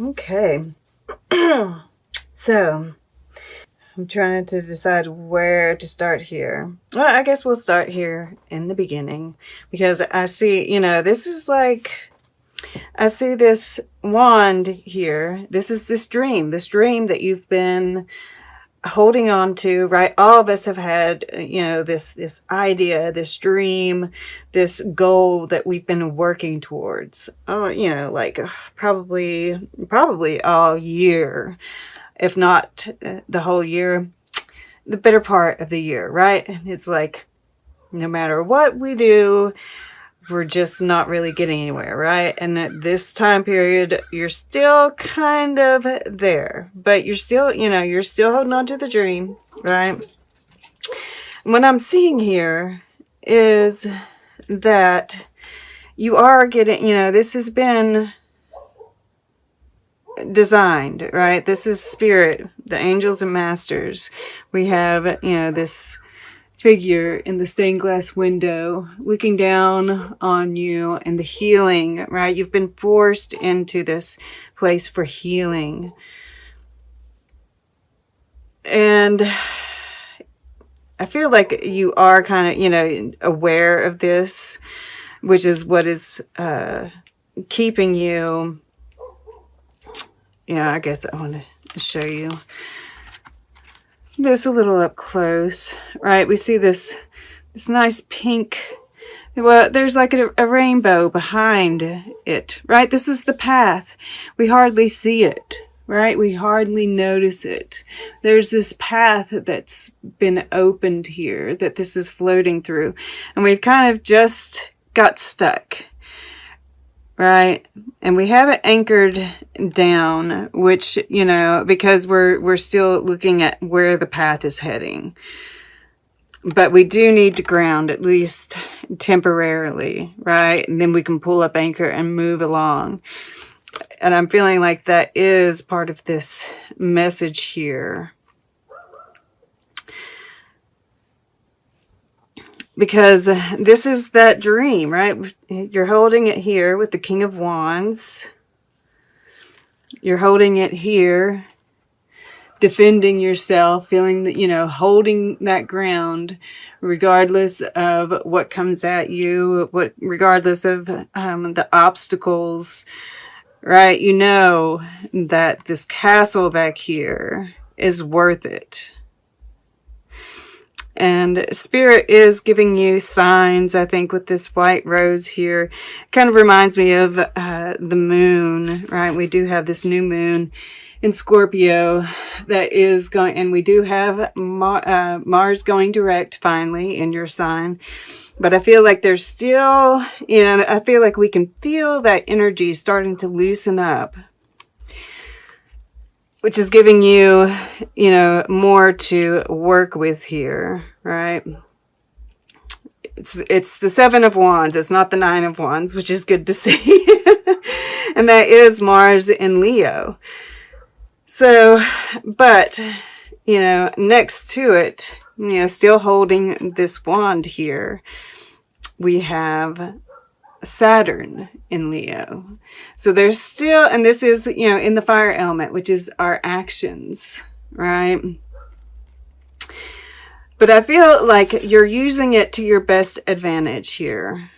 Okay. So, I'm trying to decide where to start here. Well, I guess we'll start here in the beginning because I see, this is like, I see this wand here. This is this dream that you've been holding on to, right? All of us have had, this idea, this dream, this goal that we've been working towards. Oh, like probably all year, if not the whole year, the better part of the year, right? It's like no matter what we do, we're just not really getting anywhere, right? And at this time period, you're still kind of there, but you're still holding on to the dream, right? What I'm seeing here is that you are getting, this has been designed, right? This is spirit, the angels and masters. We have, this figure in the stained glass window looking down on you and the healing, right? You've been forced into this place for healing. And I feel like you are kind of, aware of this, which is what is keeping you. I guess I want to show you this a little up close, right? We see this nice pink. Well, there's like a rainbow behind it, right? This is the path. We hardly see it, right? We hardly notice it. There's this path that's been opened here that this is floating through, and we've kind of just got stuck, right? And we have it anchored down, which, because we're still looking at where the path is heading. But we do need to ground, at least temporarily, right? And then we can pull up anchor and move along. And I'm feeling like that is part of this message here. Because this is that dream, right? You're holding it here with the King of Wands. You're holding it here, defending yourself, feeling that, holding that ground, regardless of what comes at you, regardless of the obstacles, right? You know that this castle back here is worth it. And Spirit is giving you signs, I think, with this white rose here. It kind of reminds me of the moon, right? We do have this new moon in Scorpio that is going, and we do have Mars going direct finally in your sign. But I feel like there's still, I feel like we can feel that energy starting to loosen up, which is giving you, more to work with here, right? It's the Seven of Wands. It's not the Nine of Wands, which is good to see. And that is Mars in Leo. So, but, next to it, still holding this wand here, we have Saturn in Leo. So there's still, and this is, in the fire element, which is our actions, right? But I feel like you're using it to your best advantage here.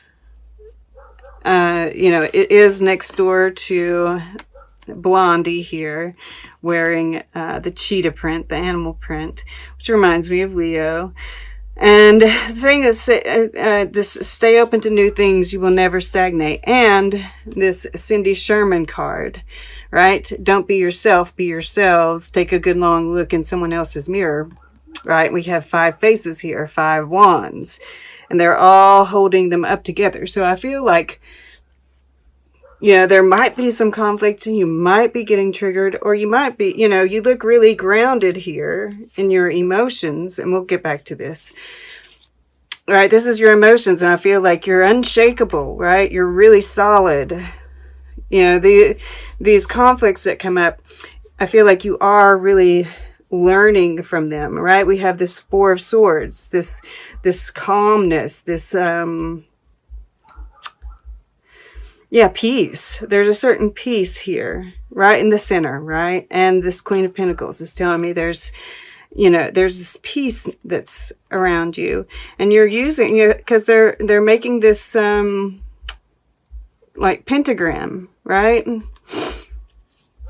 It is next door to Blondie here, wearing the cheetah print, the animal print, which reminds me of Leo. And the thing is, this stay open to new things, you will never stagnate. And this Cindy Sherman card, right? Don't be yourself, be yourselves. Take a good long look in someone else's mirror, right? We have 5 faces here, 5 wands, and they're all holding them up together. So I feel like, there might be some conflict, and you might be getting triggered, or you might be, you look really grounded here in your emotions, and we'll get back to this. All right, this is your emotions, and I feel like you're unshakable, right? You're really solid. These conflicts that come up, I feel like you are really learning from them, right? We have this 4 of Swords, this calmness, this yeah, peace. There's a certain peace here, right in the center, right? And this Queen of Pentacles is telling me there's, you know, there's this peace that's around you, and you're using, you because they're making this like pentagram, right?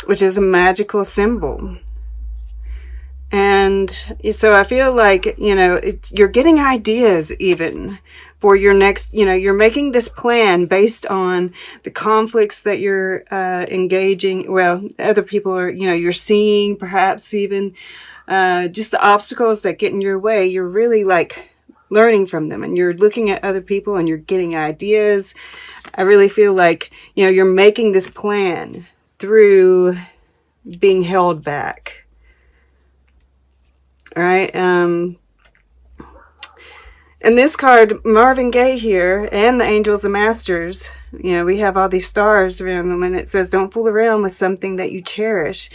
Which is a magical symbol. And so I feel like, you know, you're getting ideas even for your next, you know, you're making this plan based on the conflicts that you're engaging. Well, other people are, you know, you're seeing perhaps even just the obstacles that get in your way. You're really like learning from them, and you're looking at other people and you're getting ideas. I really feel like, you know, you're making this plan through being held back. All right. And this card, Marvin Gaye here, and the Angels and Masters, you know, we have all these stars around them, and it says, don't fool around with something that you cherish.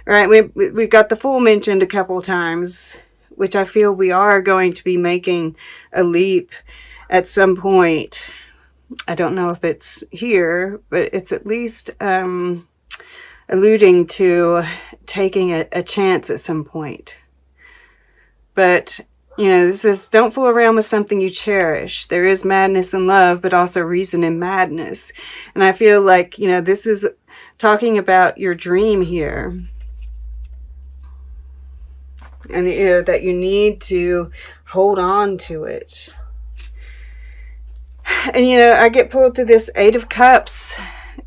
All right. We've got the Fool mentioned a couple of times, which I feel we are going to be making a leap at some point. I don't know if it's here, but it's at least alluding to taking a chance at some point. But, you know, this is, don't fool around with something you cherish. There is madness in love, but also reason in madness. And I feel like, you know, this is talking about your dream here. And, you know, that you need to hold on to it. And, you know, I get pulled to this Eight of Cups.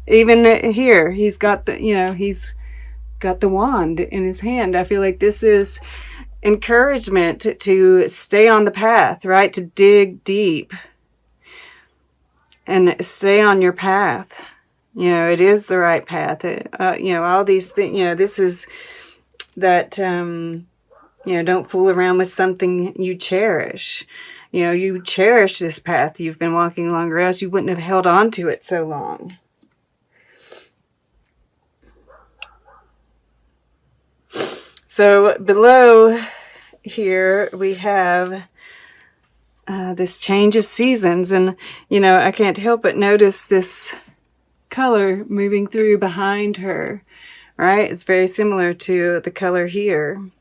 Even here, he's got the, you know, he's got the wand in his hand. I feel like this is encouragement to stay on the path, right? To dig deep and stay on your path. You know, it is the right path. You know, all these things, you know, this is that, you know, don't fool around with something you cherish. You know, you cherish this path you've been walking along, or else you wouldn't have held on to it so long. So below here we have this change of seasons, and you know, I can't help but notice this color moving through behind her, right? It's very similar to the color here.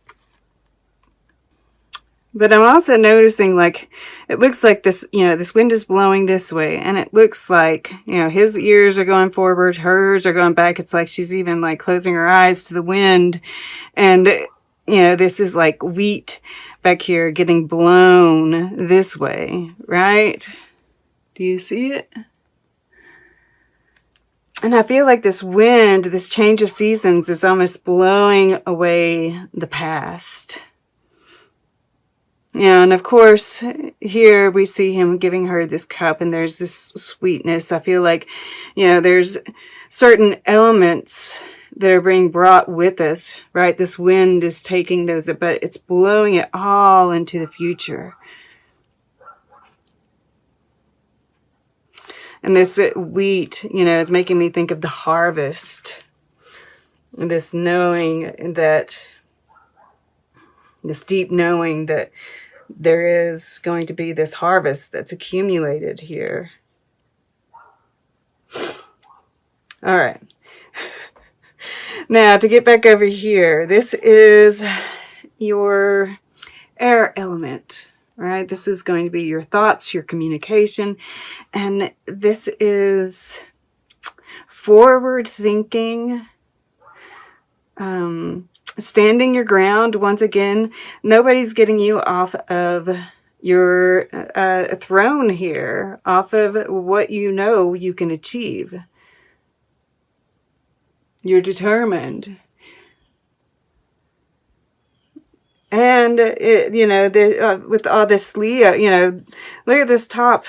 But I'm also noticing, like, it looks like this, you know, this wind is blowing this way, and it looks like, you know, his ears are going forward, hers are going back. It's like she's even like closing her eyes to the wind. And, you know, this is like wheat back here getting blown this way, right? Do you see it? And I feel like this wind, this change of seasons, is almost blowing away the past. Yeah, and of course, here we see him giving her this cup, and there's this sweetness. I feel like, you know, there's certain elements that are being brought with us, right? This wind is taking those, but it's blowing it all into the future. And this wheat, you know, is making me think of the harvest. And this knowing that, this deep knowing that there is going to be this harvest that's accumulated here. All right. Now, to get back over here, this is your air element, right? This is going to be your thoughts, your communication, and this is forward thinking, standing your ground. Once again, nobody's getting you off of your throne here, off of what you know you can achieve. You're determined. And, you know, with all this Leo, you know, look at this top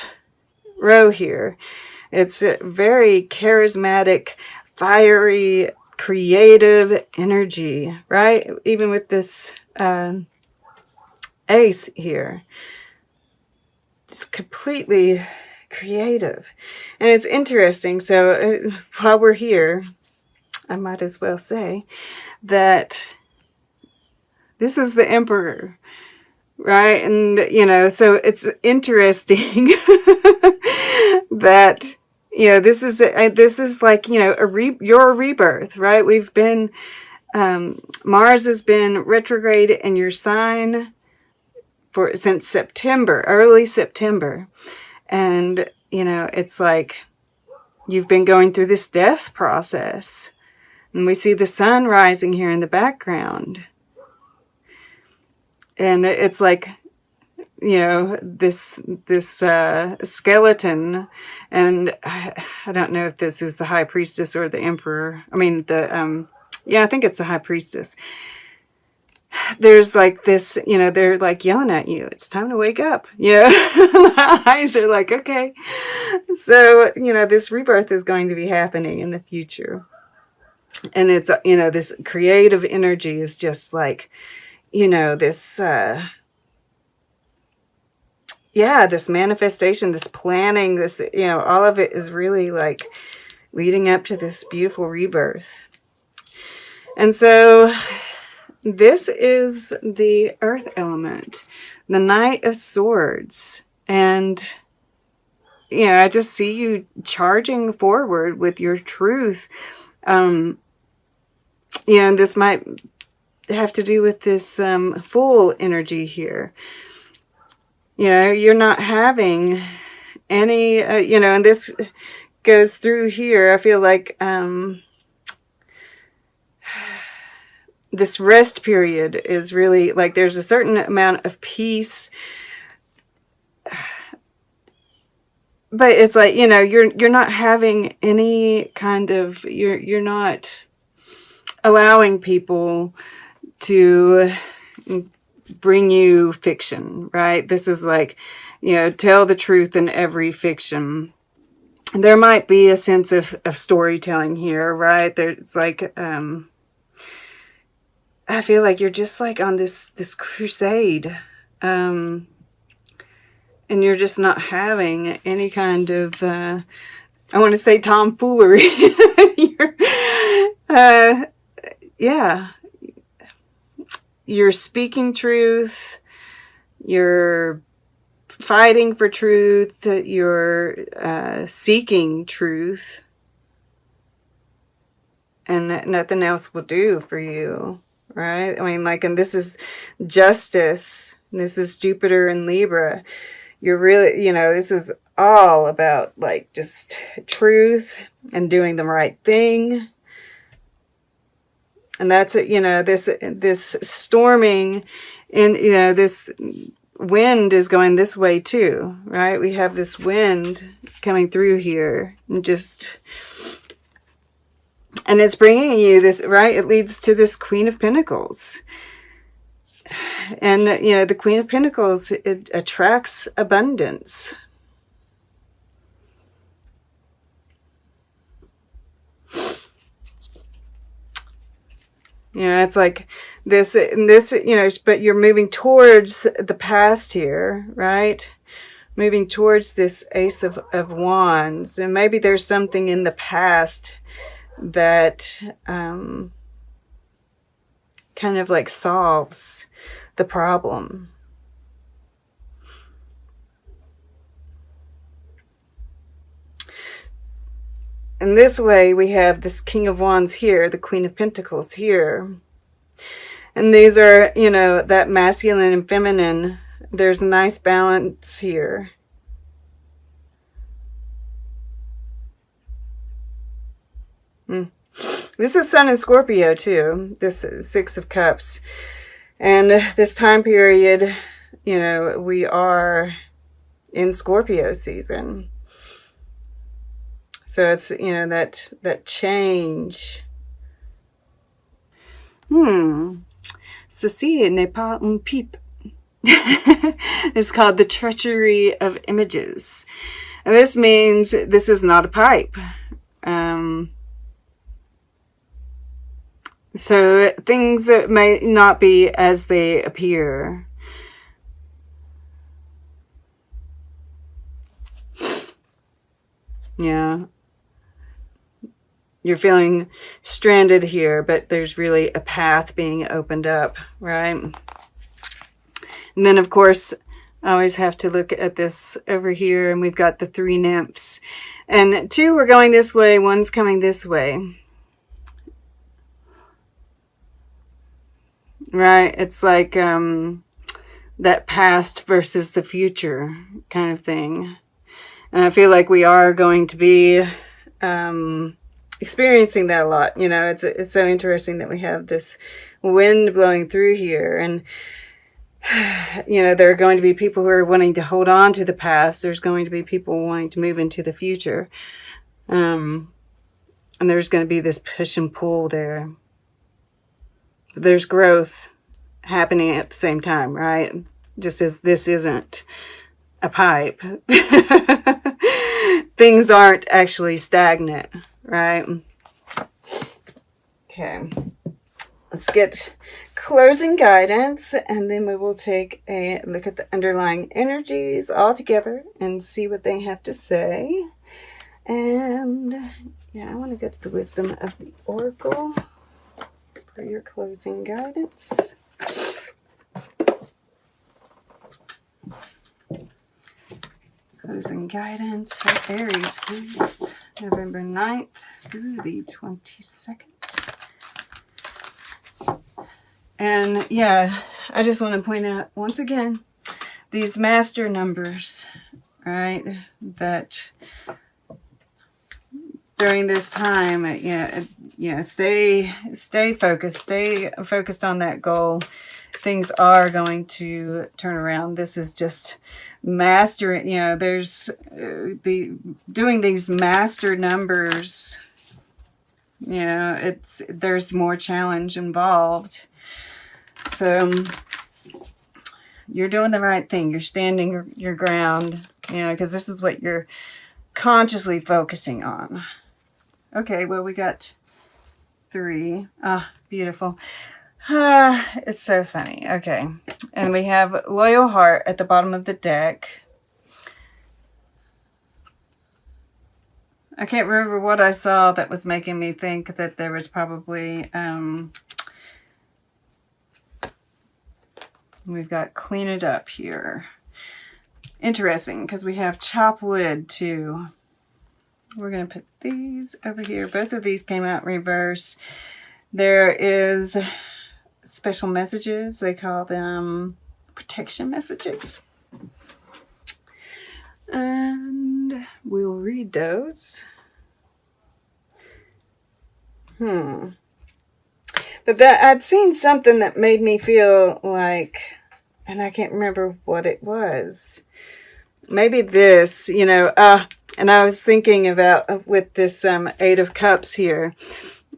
row here. It's a very charismatic, fiery, creative energy, right? Even with this ace here. It's completely creative. And it's interesting. So while we're here, I might as well say that this is the Emperor, right? And, you know, so it's interesting that, you know, this is like, you know, your rebirth, right? We've been, Mars has been retrograde in your sign since September, early September. And, you know, it's like you've been going through this death process. And we see the sun rising here in the background. And it's like, you know, this skeleton, and I don't know if this is the high priestess or the emperor. I mean, yeah, I think it's the high priestess. There's like this, you know, they're like yelling at you. It's time to wake up. Yeah, the eyes are like, okay. So, you know, this rebirth is going to be happening in the future. And it's, you know, this creative energy is just like, you know, this, this manifestation, this planning, this, you know, all of it is really like leading up to this beautiful rebirth. And so this is the earth element, the Knight of Swords. And, you know, I just see you charging forward with your truth. You know, this might have to do with this Fool energy here. You know, you're not having any, you know, and this goes through here. I feel like this rest period is really like there's a certain amount of peace. But it's like, you know, you're not having any kind of, you're not allowing people to bring you fiction, right? This is like, you know, tell the truth in every fiction. There might be a sense of storytelling here, right? It's like, I feel like you're just like on this crusade, and you're just not having any kind of, I want to say tomfoolery. Yeah. You're speaking truth. You're fighting for truth. You're seeking truth. And nothing else will do for you, right? I mean, like, and this is justice. This is Jupiter and Libra. You're really, you know, this is all about like just truth and doing the right thing. And that's, you know, this storming, and, you know, this wind is going this way too, right? We have this wind coming through here, and it's bringing you this, right? It leads to this Queen of Pentacles. And, you know, the Queen of Pentacles, it attracts abundance. You know, it's like this, you know, but you're moving towards the past here, right? Moving towards this Ace of Wands. And maybe there's something in the past that kind of like solves the problem. And this way we have this King of Wands here, the Queen of Pentacles here. And these are, you know, that masculine and feminine. There's a nice balance here. This is Sun in Scorpio too. This is Six of Cups. And this time period, you know, we are in Scorpio season. So it's, you know, that change. Ceci n'est pas un pipe. It's called the treachery of images. And this means this is not a pipe. So things may not be as they appear. Yeah. You're feeling stranded here, but there's really a path being opened up, right? And then, of course, I always have to look at this over here, and we've got the 3 nymphs. And 2 were going this way, 1's coming this way. Right? It's like that past versus the future kind of thing. And I feel like we are going to be experiencing that a lot. You know, it's so interesting that we have this wind blowing through here. And, you know, there are going to be people who are wanting to hold on to the past. There's going to be people wanting to move into the future. And there's going to be this push and pull there. There's growth happening at the same time, right? Just as this isn't a pipe. Things aren't actually stagnant, right? Okay. Let's get closing guidance, and then we will take a look at the underlying energies all together and see what they have to say. And yeah, I want to go to the wisdom of the oracle for your closing guidance. Closing guidance for Aries, please. November 9th through the 22nd. And yeah, I just want to point out once again, these master numbers, right, that during this time, stay focused on that goal. Things are going to turn around. This is just mastering, there's doing these master numbers, there's more challenge involved. So you're doing the right thing. You're standing your ground, because this is what you're consciously focusing on. Okay, well, we got 3. Ah, beautiful. It's so funny. Okay, and we have Loyal Heart at the bottom of the deck. I can't remember what I saw that was making me think that there was probably... we've got Clean It Up here. Interesting, because we have Chop Wood too. We're going to put these over here. Both of these came out reverse. There is special messages. They call them protection messages. And we'll read those. But I'd seen something that made me feel like, and I can't remember what it was. Maybe this, and I was thinking about with this 8 of Cups here,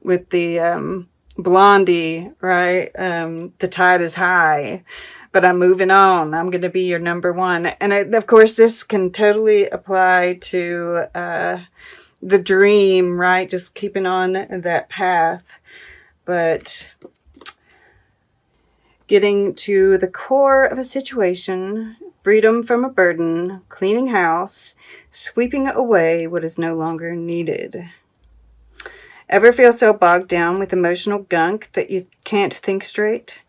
with the Blondie, right? The tide is high, but I'm moving on. I'm going to be your number one. And of course, this can totally apply to the dream, right? Just keeping on that path. But getting to the core of a situation, freedom from a burden, cleaning house, sweeping away what is no longer needed. Ever feel so bogged down with emotional gunk that you can't think straight?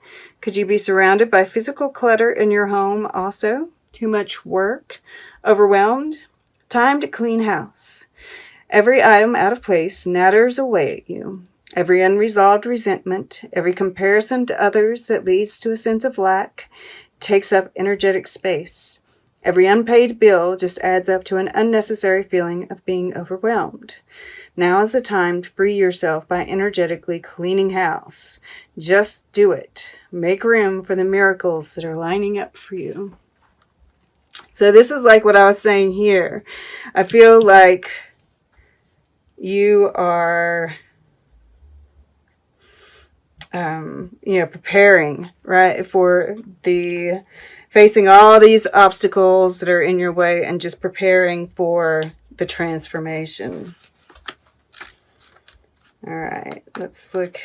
Could you be surrounded by physical clutter in your home also? Too much work? Overwhelmed? Time to clean house. Every item out of place natters away at you. Every unresolved resentment, every comparison to others that leads to a sense of lack, takes up energetic space. Every unpaid bill just adds up to an unnecessary feeling of being overwhelmed. Now is the time to free yourself by energetically cleaning house. Just do it. Make room for the miracles that are lining up for you. So this is like what I was saying here. I feel like you are... preparing, right, for the facing all these obstacles that are in your way and just preparing for the transformation. All right, let's look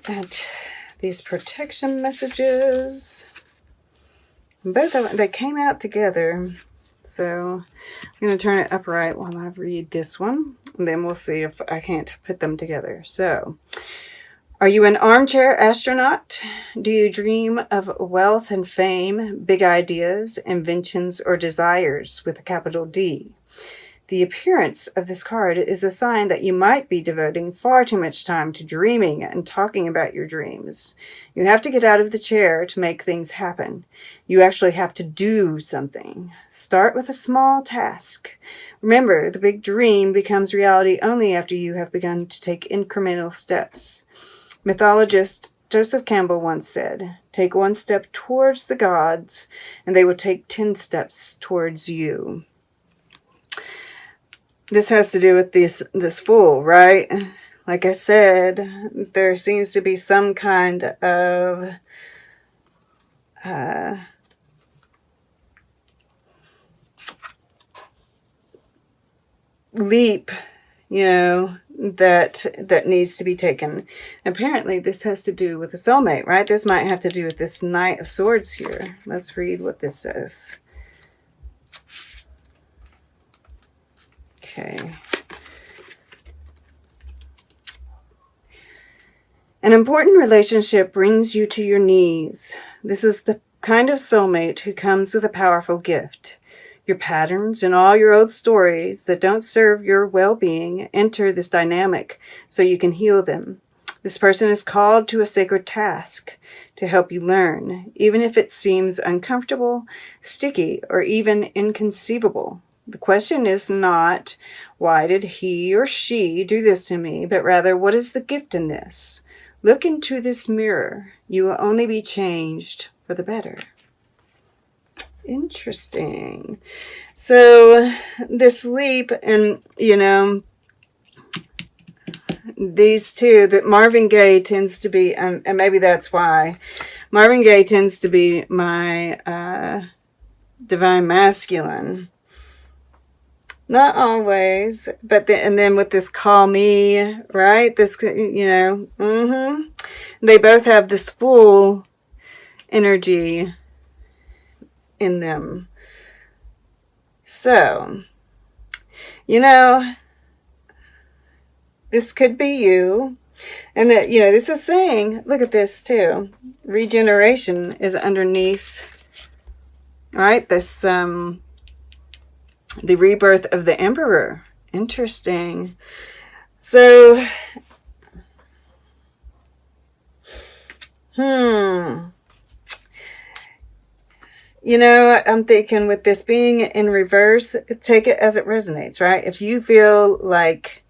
at these protection messages. Both of them, they came out together. So I'm going to turn it upright while I read this one. And then we'll see if I can't put them together. So, Are you an armchair astronaut? Do you dream of wealth and fame, big ideas, inventions, or desires with a capital D? The appearance of this card is a sign that you might be devoting far too much time to dreaming and talking about your dreams. You have to get out of the chair to make things happen. You actually have to do something. Start with a small task. Remember, the big dream becomes reality only after you have begun to take incremental steps. Mythologist Joseph Campbell once said, "Take one step towards the gods, and they will take 10 steps towards you." This has to do with this fool, right? Like I said, there seems to be some kind of leap, that needs to be taken. Apparently, this has to do with a soulmate, right? This might have to do with this Knight of Swords here. Let's read what this says. Okay. An important relationship brings you to your knees. This is the kind of soulmate who comes with a powerful gift. Your patterns and all your old stories that don't serve your well-being enter this dynamic so you can heal them. This person is called to a sacred task to help you learn, even if it seems uncomfortable, sticky, or even inconceivable. The question is not, why did he or she do this to me, but rather, what is the gift in this? Look into this mirror. You will only be changed for the better. Interesting. So this leap, and these two, that Marvin Gaye tends to be, and maybe that's why Marvin Gaye tends to be my divine masculine. Not always, but then with this call me, right? This, they both have this full energy in them. So, this could be you. And that, this is saying, look at this too. Regeneration is underneath, right? This, the rebirth of the Emperor. Interesting. So, I'm thinking with this being in reverse, take it as it resonates, right? If you feel like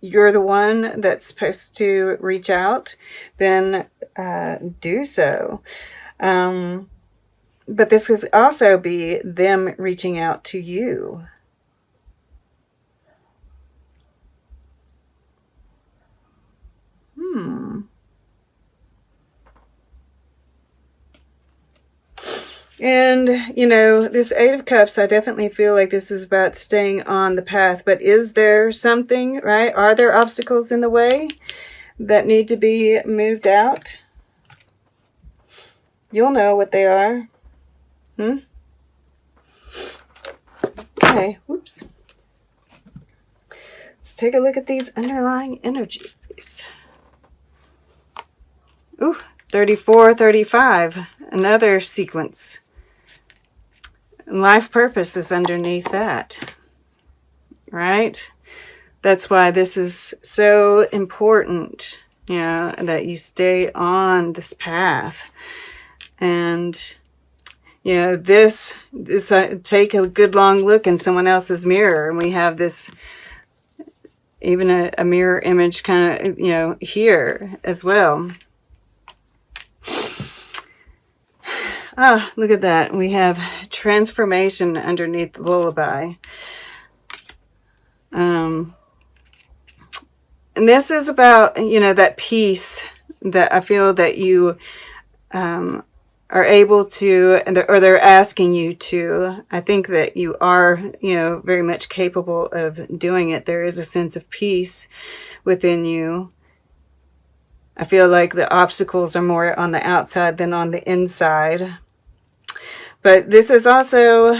you're the one that's supposed to reach out, then do so. But this could also be them reaching out to you. And, this Eight of Cups, I definitely feel like this is about staying on the path. But is there something, right? Are there obstacles in the way that need to be moved out? You'll know what they are. Okay, whoops. Let's take a look at these underlying energies. Ooh, 34, 35. Another sequence. Life purpose is underneath that, right? That's why this is so important, that you stay on this path. And, this take a good long look in someone else's mirror. And we have this, even a mirror image kind of, here as well. Look at that. We have transformation underneath the lullaby. And this is about, that peace that I feel that you are able to, or they're asking you to. I think that you are, very much capable of doing it. There is a sense of peace within you. I feel like the obstacles are more on the outside than on the inside. But this is also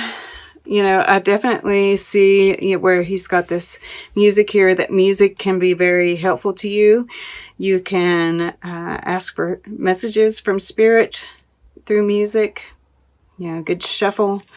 you know, I definitely see, you know, where he's got this music here, that music can be very helpful to you. You can ask for messages from spirit through music. You know, good shuffle.